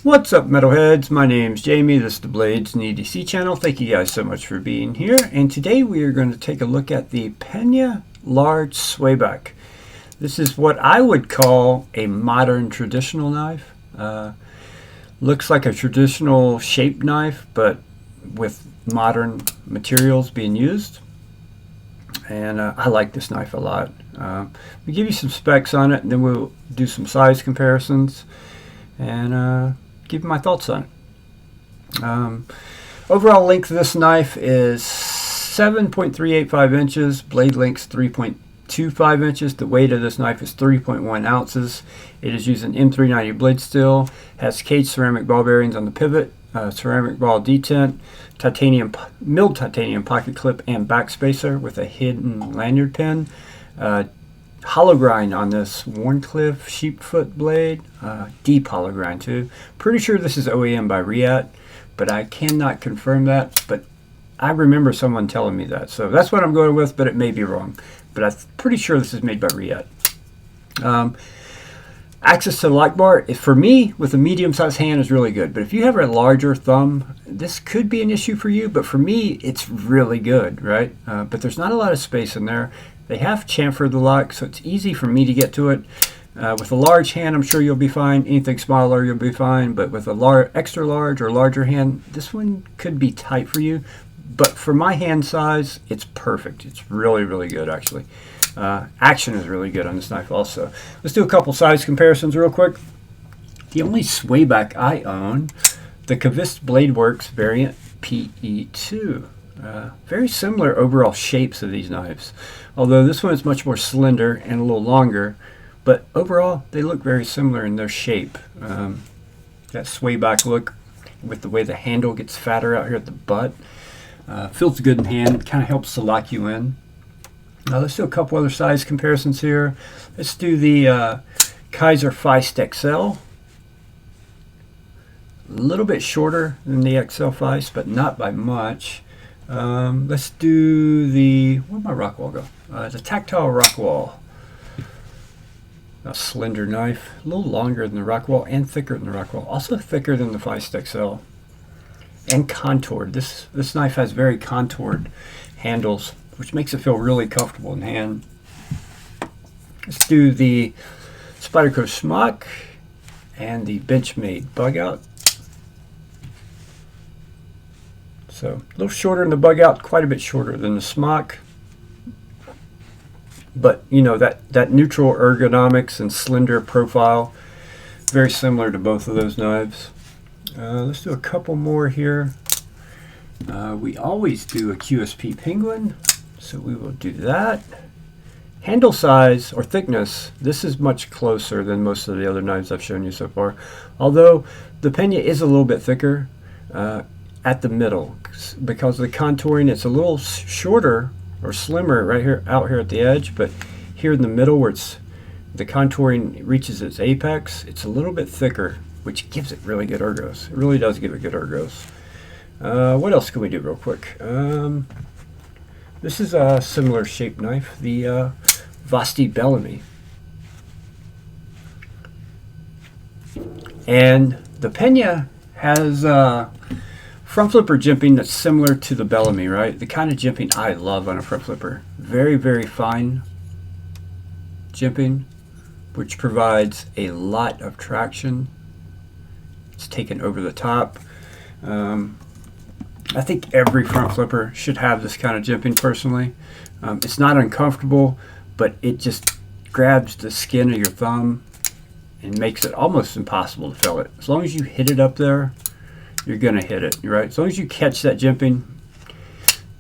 What's up, metalheads? My name's Jamie. This is the BladesAndEDC channel. Thank you guys so much for being here. And today we are going to take a look at the Peña large swayback. This is what I would call a modern traditional knife. Looks like a traditional shaped knife, but with modern materials being used. And I like this knife a lot. We'll give you some specs on it, and then we'll do some size comparisons and give you my thoughts on it. Overall length of this knife is 7.385 inches. Blade length's 3.25 inches. The weight of this knife is 3.1 ounces. It is using M390 blade steel. Has caged ceramic ball bearings on the pivot, ceramic ball detent, milled titanium pocket clip and back spacer with a hidden lanyard pin. Hollow grind on this Warncliffe sheepfoot blade, deep hollow grind too. Pretty sure this is OEM by Wiha, but I cannot confirm that, but I remember someone telling me that, so that's what I'm going with, but it may be wrong, but I'm pretty sure this is made by Wiha. Access to the lock bar, for me, with a medium-sized hand is really good, but if you have a larger thumb, this could be an issue for you, but for me, it's really good, right? But there's not a lot of space in there. They have chamfered the lock, so it's easy for me to get to it. With a large hand, I'm sure you'll be fine. Anything smaller, you'll be fine. But with a extra large or larger hand, this one could be tight for you. But for my hand size, it's perfect. It's really, really good, actually. Action is really good on this knife also. Let's do a couple size comparisons real quick. The only swayback I own, the Kavist Blade Works variant PE2. Very similar overall shapes of these knives, although this one is much more slender and a little longer, but overall they look very similar in their shape. That swayback look with the way the handle gets fatter out here at the butt feels good in hand, kind of helps to lock you in. Now let's do a couple other size comparisons here. Let's do the Kaiser Feist XL. A little bit shorter than the XL Feist, but not by much. Let's do the, where'd my Rockwall go? The Tactile Rockwall. A slender knife, a little longer than the Rockwall and thicker than the Rockwall. Also thicker than the Feist XL. And contoured. This knife has very contoured handles, which makes it feel really comfortable in hand. Let's do the Spyderco Schmuck and the Benchmade Bug Out. So a little shorter in the Bug Out, quite a bit shorter than the Smock. But you know, that neutral ergonomics and slender profile, very similar to both of those knives. Let's do a couple more here. We always do a QSP Penguin, so we will do that. Handle size or thickness, this is much closer than most of the other knives I've shown you so far. Although the Peña is a little bit thicker at the middle, because of the contouring. It's a little shorter or slimmer right here, out here at the edge, but here in the middle where the contouring reaches its apex, it's a little bit thicker, which gives it really good ergos. It really does give it good ergos. What else can we do real quick? This is a similar shaped knife, the Vasti Bellamy. And the Peña has front flipper jimping that's similar to the Bellamy, right? The kind of jimping I love on a front flipper. Very, very fine jimping, which provides a lot of traction. It's taken over the top. I think every front flipper should have this kind of jimping personally. It's not uncomfortable, but it just grabs the skin of your thumb and makes it almost impossible to fill it. As long as you hit it up there, you're going to hit it, right? As long as you catch that jimping,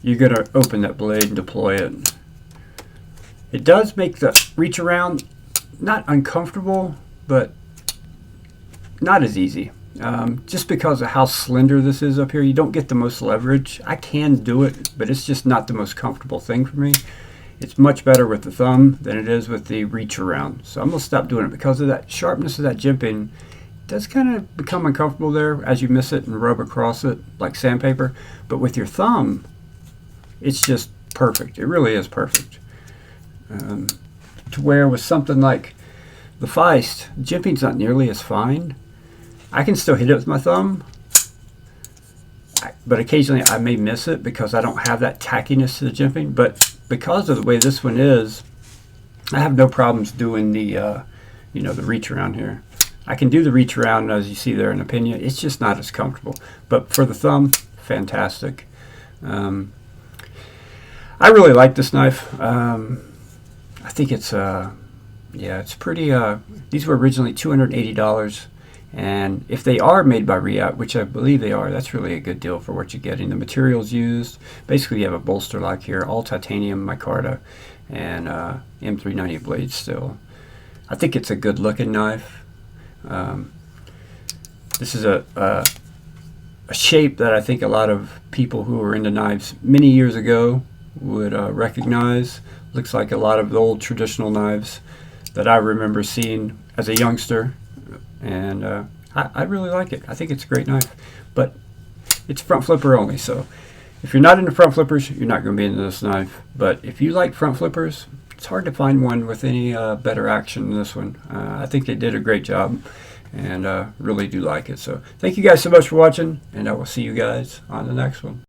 you're going to open that blade and deploy it. It does make the reach around not uncomfortable, but not as easy. Just because of how slender this is up here, you don't get the most leverage. I can do it, but it's just not the most comfortable thing for me. It's much better with the thumb than it is with the reach around. So I'm going to stop doing it because of that sharpness of that jimping. Does kind of become uncomfortable there as you miss it and rub across it like sandpaper. But with your thumb, it's just perfect. It really is perfect. To where with something like the Feist, jimping's not nearly as fine. I can still hit it with my thumb, but occasionally I may miss it because I don't have that tackiness to the jimping. But because of the way this one is, I have no problems doing the you know, the reach around here. I can do the reach around, as you see there in the Peña. It's just not as comfortable. But for the thumb, fantastic. I really like this knife. I think it's yeah, it's pretty. These were originally $280, and if they are made by Wiha, which I believe they are, that's really a good deal for what you're getting. The materials used, basically, you have a bolster lock here, all titanium micarta, and M390 blades still. I think it's a good looking knife. This is a shape that I think a lot of people who were into knives many years ago would recognize. Looks like a lot of the old traditional knives that I remember seeing as a youngster, and I really like it. I think it's a great knife, but it's front flipper only, so if you're not into front flippers, you're not going to be into this knife. But if you like front flippers, it's hard to find one with any better action than this one. I think they did a great job, and really do like it. So thank you guys so much for watching, and I will see you guys on the next one.